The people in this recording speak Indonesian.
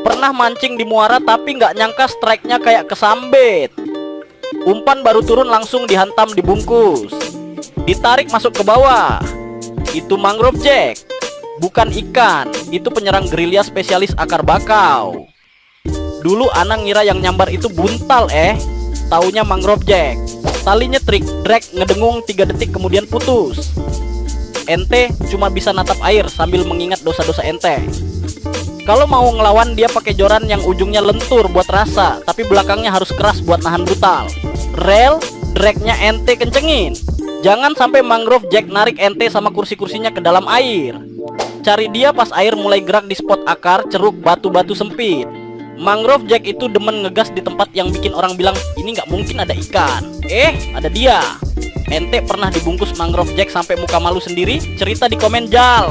Pernah mancing di muara tapi nggak nyangka strike-nya kayak kesambet. Umpan baru turun langsung dihantam di bungkus. Ditarik masuk ke bawah. Itu mangrove jack, bukan ikan. Itu penyerang gerilya spesialis akar bakau. Dulu Anang ngira yang nyambar itu buntal taunya mangrove jack. Talinya trik, drag ngedengung 3 detik kemudian putus. Ente cuma bisa natap air sambil mengingat dosa-dosa ente. Kalau mau ngelawan dia pakai joran yang ujungnya lentur buat rasa, tapi belakangnya harus keras buat nahan brutal. Rel, dragnya ente kencengin. Jangan sampai mangrove jack narik ente sama kursi-kursinya ke dalam air. Cari dia pas air mulai gerak di spot akar, ceruk, batu-batu sempit. Mangrove jack itu demen ngegas di tempat yang bikin orang bilang ini nggak mungkin ada ikan. Ada dia. Ente pernah dibungkus mangrove jack sampai muka malu sendiri? Cerita di komen Jal.